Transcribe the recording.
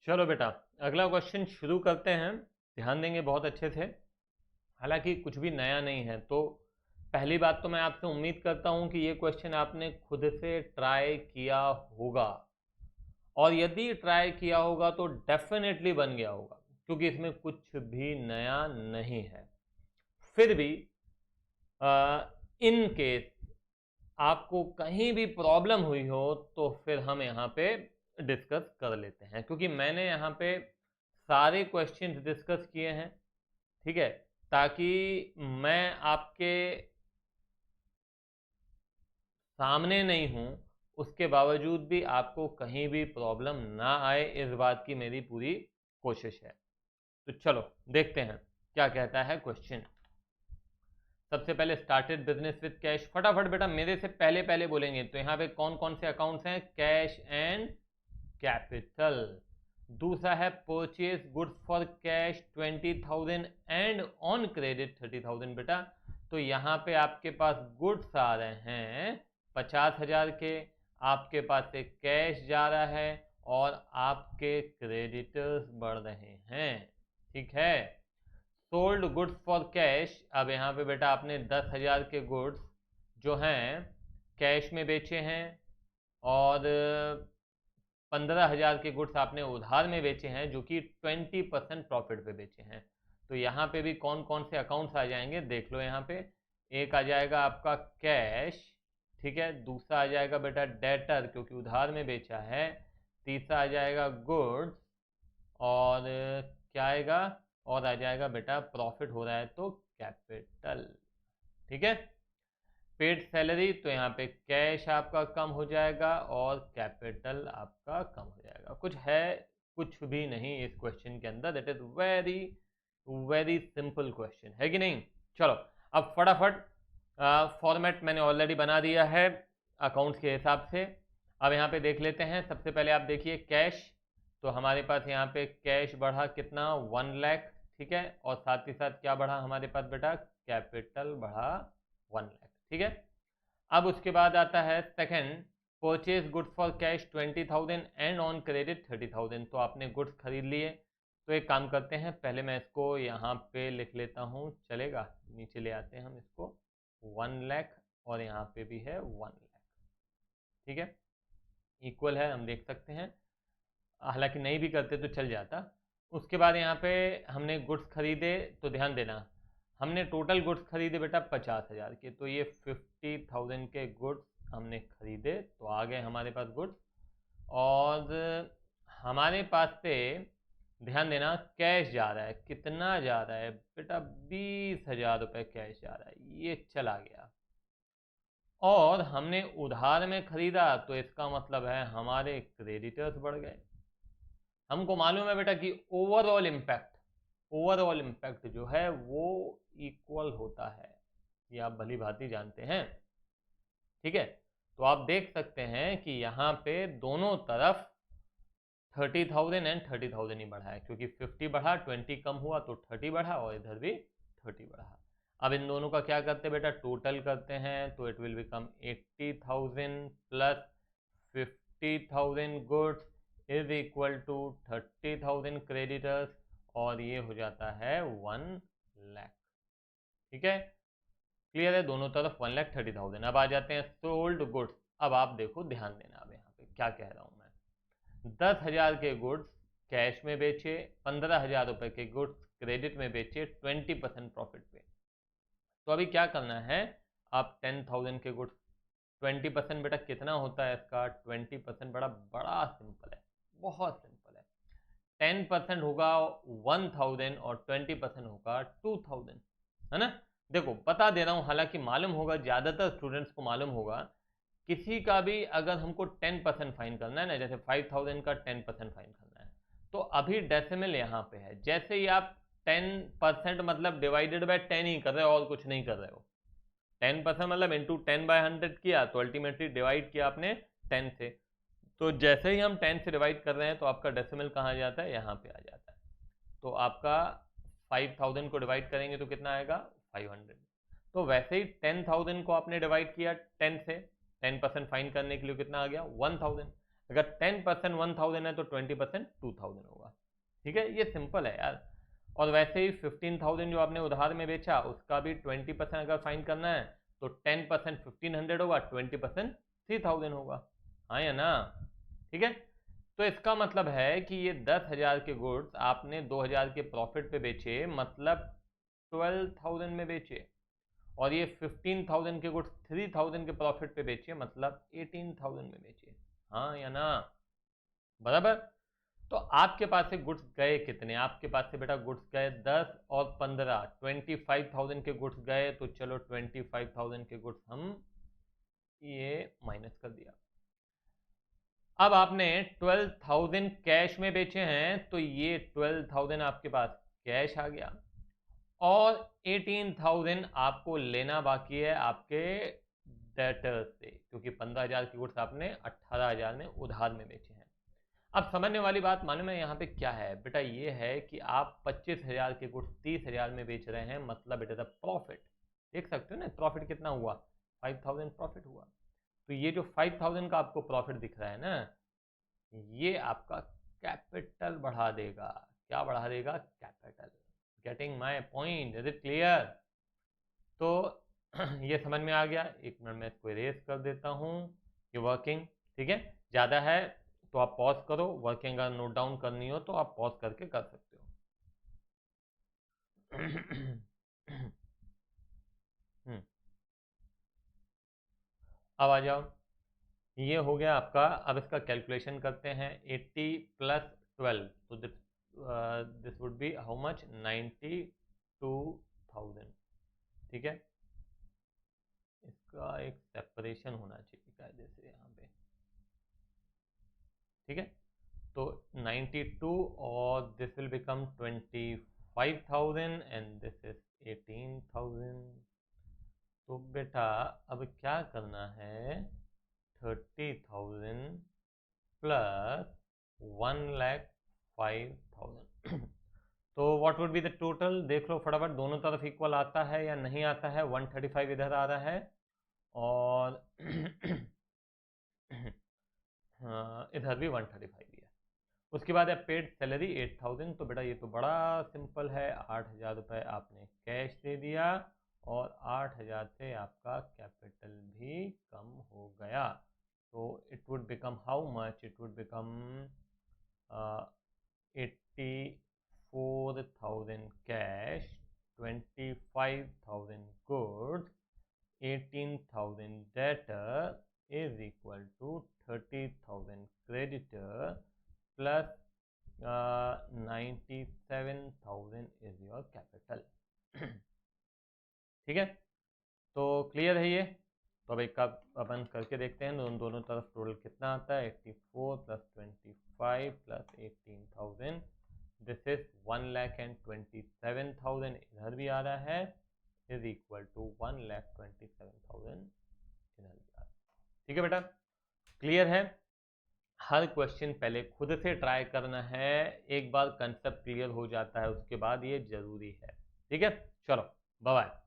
चलो बेटा, अगला क्वेश्चन शुरू करते हैं। ध्यान देंगे बहुत अच्छे से। हालांकि कुछ भी नया नहीं है, तो पहली बात तो मैं आपसे उम्मीद करता हूं कि ये क्वेश्चन आपने खुद से ट्राई किया होगा, और यदि ट्राई किया होगा तो डेफिनेटली बन गया होगा, क्योंकि इसमें कुछ भी नया नहीं है। फिर भी इन केस आपको कहीं भी प्रॉब्लम हुई हो तो फिर हम यहाँ पे डिस्कस कर लेते हैं, क्योंकि मैंने यहाँ पे सारे क्वेश्चंस डिस्कस किए हैं, ठीक है, ताकि मैं आपके सामने नहीं हूँ उसके बावजूद भी आपको कहीं भी प्रॉब्लम ना आए, इस बात की मेरी पूरी कोशिश है। तो चलो देखते हैं क्या कहता है क्वेश्चन। सबसे पहले स्टार्टेड बिजनेस विद कैश। फटाफट बेटा मेरे से पहले पहले बोलेंगे। तो यहाँ पे कौन कौन से अकाउंट्स हैं? Cash and capital. दूसरा है purchase goods for cash 20,000 and on credit 30,000। बेटा तो यहाँ पे आपके पास गुड्स आ रहे हैं 50,000 के, आपके पास से कैश जा रहा है और आपके क्रेडिटर्स बढ़ रहे हैं, ठीक है। Sold goods for cash. अब यहाँ पे बेटा आपने 10,000 के गुड्स जो हैं कैश में बेचे हैं, और 15,000 के गुड्स आपने उधार में बेचे हैं, जो कि 20% प्रॉफिट पे बेचे हैं। तो यहाँ पे भी कौन कौन से अकाउंट्स आ जाएंगे देख लो। यहाँ पे एक आ जाएगा आपका कैश, ठीक है। दूसरा आ जाएगा बेटा डेटर, क्योंकि उधार में बेचा है। तीसरा आ जाएगा गुड्स, और क्या आएगा, और आ जाएगा बेटा प्रॉफिट हो रहा है तो कैपिटल, ठीक है। पेड सैलरी, तो यहाँ पे कैश आपका कम हो जाएगा और कैपिटल आपका कम हो जाएगा। कुछ है कुछ भी नहीं इस क्वेश्चन के अंदर। It is very very simple question, है कि नहीं। चलो अब फटाफट फॉर्मेट मैंने ऑलरेडी बना दिया है अकाउंट्स के हिसाब से। अब यहाँ पे देख लेते हैं। सबसे पहले आप देखिए कैश, तो हमारे पास यहाँ पे कैश बढ़ा कितना, 1 लाख, ठीक है। और साथ ही साथ क्या बढ़ा हमारे पास बेटा, कैपिटल बढ़ा 1 लाख, ठीक है। अब उसके बाद आता है second, purchase goods for cash 20,000 and on credit 30,000। तो आपने गुड्स खरीद लिए। तो एक काम करते हैं, पहले मैं इसको यहाँ पे लिख लेता हूँ, चलेगा। नीचे ले आते हैं हम इसको, 1 लाख और यहाँ पे भी है 1 लाख, ठीक है। इक्वल है, हम देख सकते हैं। हालांकि नहीं भी करते तो चल जाता। उसके बाद यहाँ पे हमने गुड्स खरीदे, तो ध्यान देना हमने टोटल गुड्स खरीदे बेटा 50,000 के। तो ये 50,000 के गुड्स हमने खरीदे, तो आ गए हमारे पास गुड्स। और हमारे पास से ध्यान देना कैश जा रहा है, कितना जा रहा है बेटा, 20,000 रुपये कैश जा रहा है, ये चला गया। और हमने उधार में खरीदा, तो इसका मतलब है हमारे क्रेडिटर्स बढ़ गए। हमको मालूम है बेटा कि ओवरऑल इम्पैक्ट जो है वो इक्वल होता है, ये आप भली भांति जानते हैं, ठीक है। तो आप देख सकते हैं कि यहाँ पे दोनों तरफ 30,000 एंड 30,000 ही बढ़ा है, क्योंकि 50 बढ़ा, 20 कम हुआ तो 30 बढ़ा, और इधर भी 30 बढ़ा। अब इन दोनों का क्या करते हैं बेटा, टोटल करते हैं, तो it will become 80,000 plus 50,000 goods is equal to 30,000 creditors, और ये हो जाता है 1 लाख, ठीक है। क्लियर है, दोनों तरफ 1,30,000। अब आ जाते हैं सोल्ड गुड्स। अब आप देखो, ध्यान देना, अब यहाँ पे क्या कह रहा हूँ मैं। 10,000 के गुड्स कैश में बेचे, 15,000 रुपये के गुड्स क्रेडिट में बेचे 20% प्रॉफिट पे। तो अभी क्या करना है, आप 10,000 के गुड्स 20% बेटा कितना होता है इसका, 20% बड़ा बड़ा सिंपल है, बहुत सिंपल है। 10% होगा 1,000 और 20% होगा 2,000, है ना। देखो बता दे रहा हूँ, हालांकि मालूम होगा, ज़्यादातर स्टूडेंट्स को मालूम होगा, किसी का भी अगर हमको 10% फाइन करना है ना, जैसे 5,000 का 10% फाइन करना है, तो अभी डेसिमल यहाँ पे है। जैसे ही आप 10% मतलब डिवाइडेड बाय 10 ही कर रहे हो और कुछ नहीं कर रहे हो। 10% मतलब इंटू 10/100 किया, तो अल्टीमेटली डिवाइड किया आपने 10 से। तो जैसे ही हम 10 से डिवाइड कर रहे हैं, तो आपका डेसिमल कहाँ आ जाता है, यहाँ पे आ जाता है। तो आपका 5,000 को डिवाइड करेंगे तो कितना आएगा, 500। तो वैसे ही 10,000 को आपने डिवाइड किया 10 से, 10% फाइन करने के लिए कितना आ गया, 1,000। अगर 10% 1000 है तो 20% 2000 होगा। ठीक है, ये सिंपल है यार। और वैसे ही 15,000 जो आपने उधार में बेचा उसका भी 20% अगर फाइन करना है तो 10% 1500 होगा, 20% 3000 होगा। हाँ या ना? ठीक है, तो इसका मतलब है कि ये 10,000 के गुड्स आपने 2000 के प्रॉफिट पे बेचे, मतलब 12,000 में बेचे, और ये 15,000 के गुड्स 3,000 के प्रॉफिट पे बेचे, मतलब 18,000 में बेचे। हाँ या ना? बराबर। तो आपके पास से गुड्स गए कितने? आपके पास से बेटा गुड्स गए 10 और 15, 25,000 के गुड्स गए। तो चलो 25,000 के गुड्स हम ये माइनस कर दिया। अब आपने 12,000 कैश में बेचे हैं, तो ये 12,000 आपके पास कैश आ गया, और 18,000 आपको लेना बाकी है आपके डेटर्स से, क्योंकि 15,000 की गुड्स आपने 18,000 में उधार में बेचे हैं। अब समझने वाली बात मालूम है यहाँ पे क्या है बेटा? ये है कि आप 25,000 के गुड्स 30,000 में बेच रहे हैं, मतलब इट इज अ प्रॉफिट। देख सकते हो ना प्रॉफिट कितना हुआ? 5,000 प्रॉफिट हुआ। तो ये जो 5,000 का आपको प्रॉफिट दिख रहा है ना, ये आपका कैपिटल बढ़ा देगा। क्या बढ़ा देगा? Capital. Getting my point? Is it clear? तो ये समझ में आ गया। एक मिनट में इसको इरेज कर देता हूँ। ये वर्किंग ठीक है, ज़्यादा है तो आप पॉज करो, वर्किंग अगर नोट डाउन करनी हो तो आप पॉज करके कर सकते हो। अब आ जाओ, ये हो गया आपका। अब इसका कैलकुलेशन करते हैं। 80 प्लस 12, तो this would be how much? 92,000। ठीक है, इसका एक सेपरेशन होना चाहिए कायदे से यहाँ पे। ठीक है, तो 92 और this will become 25,000 and this is 18,000। तो बेटा अब क्या करना है? 30,000 प्लस 1,05,000 तो what would be the total? देख लो फटाफट, दोनों तरफ इक्वल आता है या नहीं आता है? 135 इधर आ रहा है और इधर भी 135 ही है। उसके बाद है पेड सैलरी 8,000। तो बेटा ये तो बड़ा सिंपल है, 8,000 रुपये आपने कैश दे दिया और 8,000 से आपका कैपिटल भी कम हो गया। तो it would become how much? It would become 84,000 cash, 25,000 goods, 18,000 debtor is equal to 30,000 creditor plus 97,000 is your capital। ठीक है, तो क्लियर है ये? तो अब एक अपन करके देखते हैं दोनों तरफ टोटल कितना आता है। 84 प्लस 25 प्लस 18,000, दिस इज 1,27,000 इधर भी आ रहा है, इज इक्वल टू 1,27,000 इधर भी आ रहा है। ठीक है बेटा, क्लियर है? हर क्वेश्चन पहले खुद से ट्राई करना है, एक बार कंसेप्ट क्लियर हो जाता है उसके बाद ये जरूरी है। ठीक है, चलो बाय बाय।